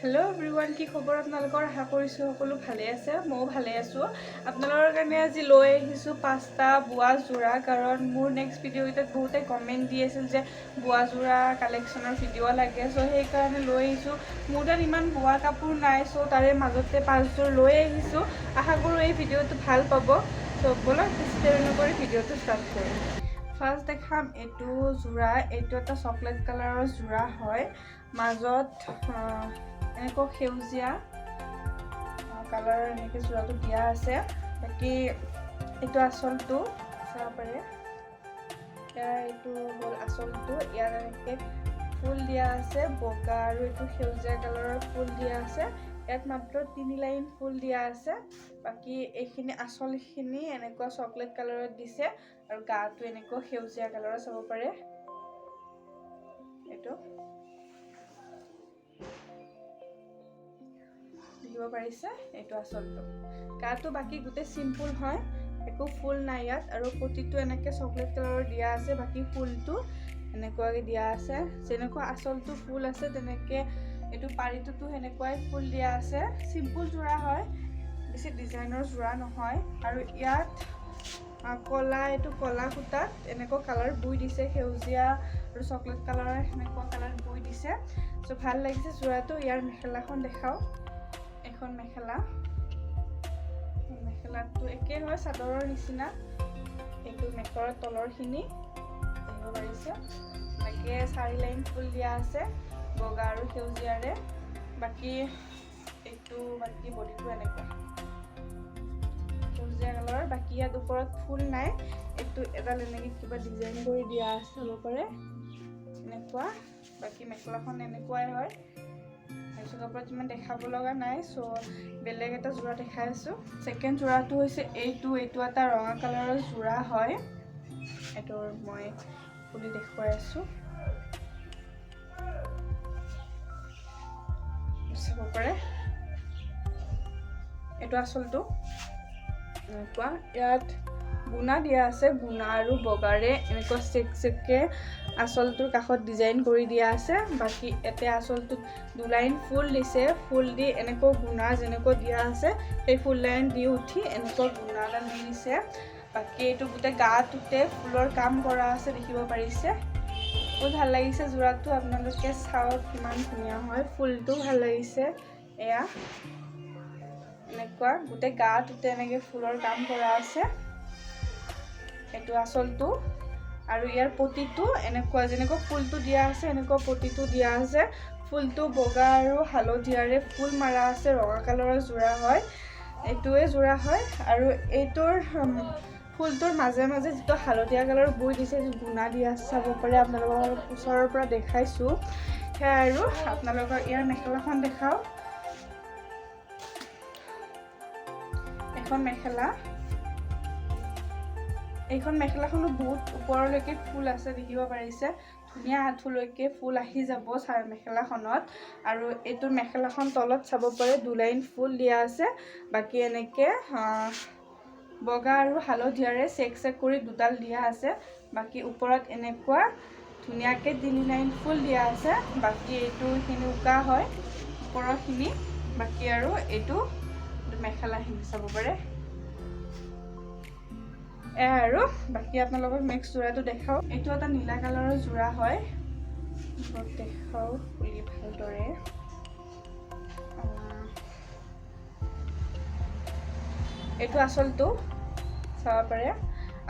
Hello everyone কি খবৰ আপোনালোকৰ আশা কৰিছো সকলো ভালে আছে মই ভালে আছো আপোনালোকৰ কাৰণে আজি লৈ আহিছো পাঁচটা বুৱা জোৰা কাৰণ মোৰ নেক্সট ভিডিওতে বহুতে কমেন্ট দি আছিল যে বুৱা জোৰা কালেকশনৰ ভিডিও লাগে সো সেই কাৰণে লৈ আহিছো মোৰ তাত ইমান বুৱা কাপোৰ নাই সো তাৰে মাজতে পাঁচযোৰ লৈ আহিছো আশা কৰো এই ভিডিওটো ভাল পাব সো বলক ষ্টাৰ্ট কৰি ভিডিওটো ষ্টাৰ্ট কৰো ফাৰ্স্ট দেখাম এটো জোৰা এটো এটা চকলেট কালাৰৰ জোৰা হয় মাজত এনেকো সেউজিয়া কালাৰ এনেকে জোৰাটো দিয়া আছে বাকি এটো আসলটো চাব পাৰে এটো হল আসলটো ইয়াৰ এনেকে ফুল দিয়া আছে বগা আৰু এটো সেউজিয়া কালাৰৰ ফুল দিয়া আছে ইয়াত মাত্ৰ 3 লাইন ফুল দিয়া আছে বাকি এইখিনি আসলখিনি এনেকো চকলেট কালাৰত দিছে আৰু গাটো এনেকো সেউজিয়া কালাৰৰ চাব পাৰে এটো দিব পাৰিছে এটো আসলটো গাটো বাকি গুটে সিম্পল হয় একো ফুল নাই ইয়াত আৰু পটিটো এনেকে চকলেট কালাৰৰ দিয়া আছে বাকি ফুলটো এনেকুৱাকে দিয়া আছে যেনেকুৱা আসলটো ফুল আছে তেনেকে এটো পাৰিটোটো এনেকুৱাই ফুল দিয়া আছে সিম্পল জোৰা হয় বেছি ডিজাইনৰ জোৰা নহয় আৰু ইয়াত কলা এটো কলা সুতাত এনেকুৱা কালাৰ বুই দিছে সেউজিয়া আৰু চকলেট কালাৰৰ এনেকুৱা কালাৰ বুই দিছে সো ভাল লাগিছে জোৰাটো ইয়াৰ মেখেলাখন দেখাও এখন মেখেলাটো একে হয় চাদৰৰ নিচিনা এটো মেখৰৰ তলৰখিনি দেখিব পাৰিছে বাকি 4 লাইন ফুল দিয়া আছে বগা আৰু সেউজিয়াৰে বাকি এটো বাকি বডিটো এনেকুৱা সেউজিয়া কালাৰৰ বাকি ইয়াত ওপৰত ফুল নাই এটো এডাল এনেকে কিবা ডিজাইন কৰি দিয়া আছে হ'ব পাৰে এনেকুৱা বাকি মেখেলাখন এনেকুৱাই হয় কাপোৰত ইমান দেখাব লগা নাই সো বেলেগ এটা জোৰা দেখাই আছো সেকেন্ড জোৰাটো হৈছে এইটো এটা ৰঙা কালাৰৰ জোৰা হয় এটোৰ মই খুলি দেখুৱাই আছো চাব পাৰে এটো আসলটো এনেকুৱা ইয়াত গুনা দিয়া আছে গুনা আৰু বগাৰে এনেকুৱা চেককে আসলটোৰ কাখত ডিজাইন কৰি দিয়া আছে বাকি এতে আসলটো 2 লাইন ফুল দিছে ফুল দি এনেকুৱা গুনা যেনেকুৱা দিয়া আছে এই ফুল লাইন দি উঠি এনেকুৱা গুনাডাল দি দিছে বাকি এটো গুটে গাটোতে ফুলৰ কাম কৰা আছে দেখিব পাৰিছে বহুত ভাল লাগিছে জোৰাটো আপোনালোকে চাওক কিমান ধুনীয়া হয় ফুলটো ভাল লাগিছে এয়া এনেকুৱা গুটে গাটোতে এনেকে ফুলৰ কাম কৰা আছে এটো আসলটো আৰু ইয়াৰ পটিটো এনেকুৱা যেনেকুৱা ফুলটো দিয়া আছে এনেকুৱা পটিটো দিয়া আছে ফুলটো বগা আৰু হালধীয়াৰে ফুল মাৰা আছে ৰঙা কালাৰৰ জোৰা হয় এটোৱে জোৰা হয় আৰু এইটোৰ ফুলটোৰ মাজে মাজে যেটো হালধীয়া কালাৰৰ বুই দিছে গুনা দিয়া চাব পাৰে আপোনালোকৰ ওচৰৰ পৰা দেখাইছো হে আৰু আপোনালোকৰ ইয়াৰ মেখেলাখন দেখাও এখন মেখেলা এইখন মেখেলাখনো বহুত ওপৰলৈকে ফুল আছে দেখিব পাৰিছে ধুনিয়া আঠুলৈকে ফুল আহি যাব চাৰ মেখেলাখনত আৰু এটো মেখেলাখন তলত চাব পাৰে 2 লাইন ফুল দিয়া আছে বাকি এনেকে বগা আৰু হালধীয়াৰে চেক কৰি দুডাল দিয়া আছে বাকি ওপৰত এনেকুৱা ধুনিয়াকে 3 লাইন ফুল দিয়া আছে বাকি এটো খিনি উকা হয় ওপৰৰখিনি বাকি আৰু এটো মেখেলাখিনি চাব পাৰে আৰু বাকি আপোনালোকক নেক্সট জোৰাটো দেখাও এটো এটা নীলা কালাৰৰ জোৰা হয় দেখাও খুলি ভালদৰে এটো আসলটো চাব পাৰে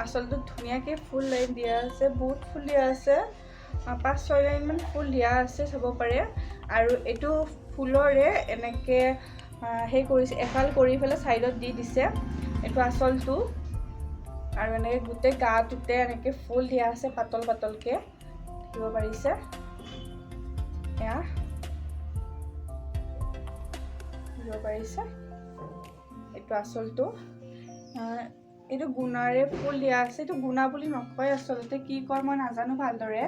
আসলটো ধুনিয়াকে ফুল লাইন দিয়া আছে বহুত ফুল দিয়া আছে 5-6 লাইন মান ফুল দিয়া আছে চাব পাৰে আৰু এটো ফুলৰে এনেকে হে কৰিছে এফাল কৰি ফেলে সাইডত দি দিছে এটো আসলটো আৰু এনেকে গুটে গাটোতে এনেকে ফুল দিয়া আছে পাতল পাতলকে দিব পাৰিছে এয়া দিব পাৰিছে এটো আসলটো এটো গুনাৰে ফুল দিয়া আছে এটো গুনা বুলি নকয় আসলতে কি কয় মই নাজানো ভালদৰে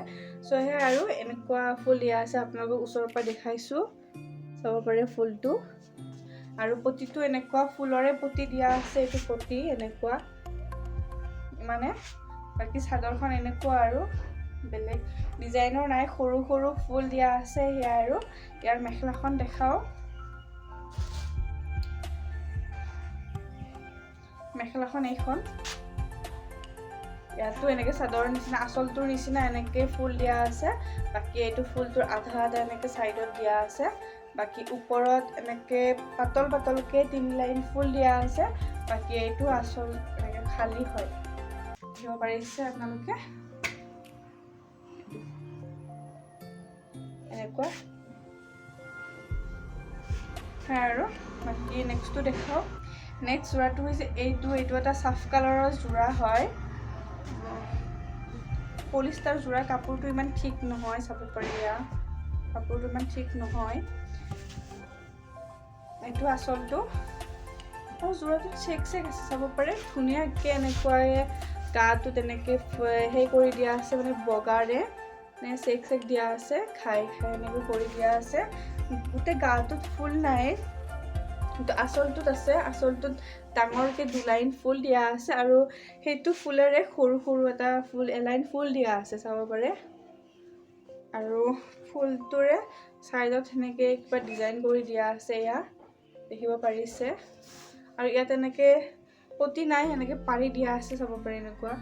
সো হে আৰু এনেকুৱা ফুল দিয়া আছে আপোনালোকক ওচৰৰ পৰা দেখাইছো চাব পাৰে ফুলটো আৰু পটিটো এনেকুৱা ফুলৰে পটি দিয়া আছে এটো পটি এনেকুৱা মানে বাকি চাদৰখন এনেকুৱা আৰু বেলেগ ডিজাইনৰ নাই, সৰু সৰু ফুল দিয়া আছে সেয়া। আৰু ইয়াৰ মেখেলাখন দেখাওঁ। মেখেলাখন এইখন, ইয়াতো এনেকৈ চাদৰৰ নিচিনা আঁচলটোৰ নিচিনা এনেকৈ ফুল দিয়া আছে। বাকী এইটো ফুলটোৰ আধা আধা এনেকৈ ছাইডত দিয়া আছে। বাকী ওপৰত এনেকৈ পাতল পাতলকৈ 3 লাইন ফুল দিয়া আছে। বাকী এইটো আঁচল এনেকৈ খালী হয়, দেখিব পাৰিছে আপোনালোকে এনেকুৱা। আৰু বাকী নেক্সটটো দেখাওঁ। নেক্সট যোৰাটো হৈছে এইটো এটা চাফ কালাৰৰ যোৰা হয়। পলিষ্টাৰ যোৰা, কাপোৰটো ইমান ঠিক নহয়, চাব পাৰি কাপোৰটো ইমান ঠিক নহয়। এইটো আঁচলটো আৰু যোৰাটো চেক চেক আছে, চাব পাৰে ধুনীয়াকৈ এনেকুৱাকৈ গাটো তেনেকৈ সেই কৰি দিয়া আছে, মানে বগাৰে চেক চেক দিয়া আছে, খাই খাই এনেকৈ কৰি দিয়া আছে। গোটেই গাটোত ফুল নাই, কিন্তু আঁচলটোত আছে। আঁচলটোত ডাঙৰকৈ 2 লাইন ফুল দিয়া আছে আৰু সেইটো ফুলেৰে সৰু সৰু এটা ফুল এলাইন ফুল দিয়া আছে, চাব পাৰে। আৰু ফুলটোৰে ছাইডত সেনেকৈ কিবা ডিজাইন কৰি দিয়া আছে, এয়া দেখিব পাৰিছে। আৰু ইয়াত এনেকৈ পতি নাই, এনেকৈ পাৰি দিয়া আছে, চাব পাৰে এনেকুৱা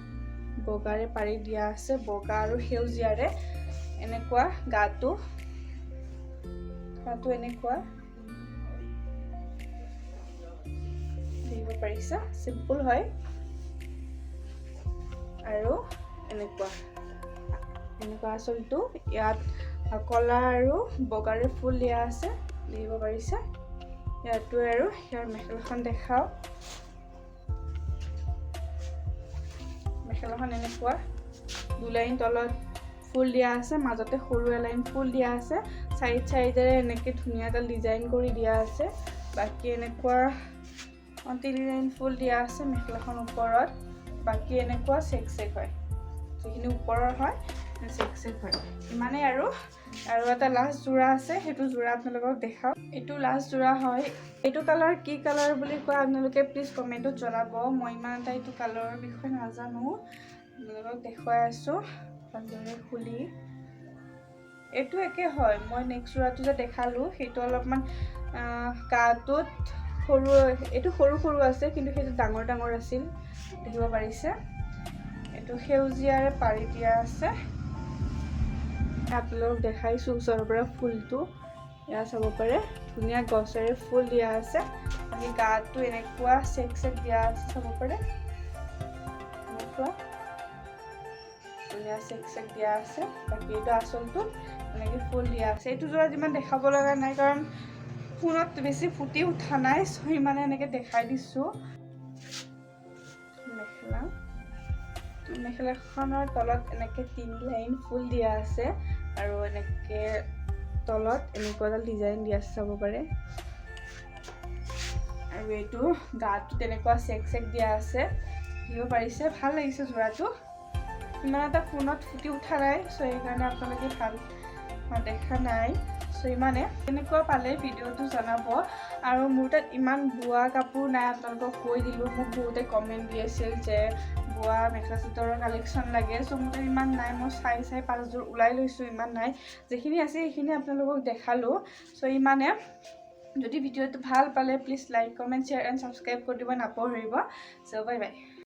বগাৰে পাৰি দিয়া আছে, বগা আৰু সেউজীয়াৰে এনেকুৱা গাটো এনেকুৱা দেখিব পাৰিছে, চিম্পুল হয়। আৰু এনেকুৱা আঁচলটো ইয়াত কলা আৰু বগাৰে ফুল দিয়া আছে, দেখিব পাৰিছে। ইয়াতো আৰু ইয়াৰ মেখেলাখন দেখাওঁ। মেখেলাখন এনেকুৱা 2 লাইন তলত ফুল দিয়া আছে, মাজতে সৰু এলাইন ফুল দিয়া আছে, চাইডেৰে এনেকৈ ধুনীয়া এটা ডিজাইন কৰি দিয়া আছে। বাকী এনেকুৱা 3 লাইন ফুল দিয়া আছে মেখেলাখন ওপৰত। বাকী এনেকুৱা চেক চেক হয়, যিখিনি ওপৰৰ হয় চেক চেক হয়, ইমানেই। আৰু এটা লাষ্ট যোৰা আছে, সেইটো যোৰা আপোনালোকক দেখাওঁ। এইটো লাষ্ট যোৰা হয়। এইটো কালাৰ কি কালাৰ বুলি কয় আপোনালোকে প্লিজ কমেণ্টত জনাব। মই ইমান এটা এইটো কালাৰৰ বিষয়ে নাজানো, আপোনালোকক দেখুৱাই আছোঁ ভালদৰে খুলি। এইটো একে হয়, মই নেক্সট যোৰাটো যে দেখালোঁ সেইটো অলপমান গাটোত সৰু, এইটো সৰু সৰু আছে, কিন্তু সেইটো ডাঙৰ ডাঙৰ আছিল, দেখিব পাৰিছে। এইটো সেউজীয়াৰে পাৰি দিয়া আছে, আপোনালোকক দেখাইছোঁ ওচৰৰ পৰা ফুলটো। এয়া চাব পাৰে ধুনীয়া গছেৰে ফুল দিয়া আছে। বাকী গাটো এনেকুৱা চেক চেক দিয়া আছে, চাব পাৰে এনেকুৱা ধুনীয়া চেক চেক দিয়া আছে। বাকী এইটো আঁচলটো এনেকৈ ফুল দিয়া আছে। এইটো যোৰা যিমান দেখাব লগা নাই, কাৰণ ফোনত বেছি ফুটি উঠা নাই, চ' ইমানে এনেকৈ দেখাই দিছোঁ। মেখেলাখনৰ তলত এনেকৈ 3 লাইন ফুল দিয়া আছে আৰু এনেকৈ তলত এনেকুৱা এটা ডিজাইন দিয়া আছে, চাব পাৰে। আৰু এইটো গাটো তেনেকুৱা চেক চেক দিয়া আছে, দেখিব পাৰিছে। ভাল লাগিছে যোৰাটো, ইমান এটা ফোনত ফুটি উঠা নাই, চ' সেইকাৰণে আপোনালোকে ভাল দেখা নাই। চ' ইমানে। এনেকুৱা পালে ভিডিঅ'টো জনাব। আৰু মোৰ তাত ইমান বোৱা কাপোৰ নাই, আপোনালোকক কৈ দিলোঁ। মোক বহুতে কমেণ্ট দি আছিল যে বোৱা মেখেলা চাদৰৰ কালেকশ্যন লাগে, চ' মোৰ তাত ইমান নাই। মই চাই 5যোৰ ওলাই লৈছোঁ, ইমান নাই। যিখিনি আছে সেইখিনি আপোনালোকক দেখালোঁ, চ' ইমানে। যদি ভিডিঅ'টো ভাল পালে please like, comment, share and subscribe কৰি দিব নাপাহৰিব। চ' বাই বাই।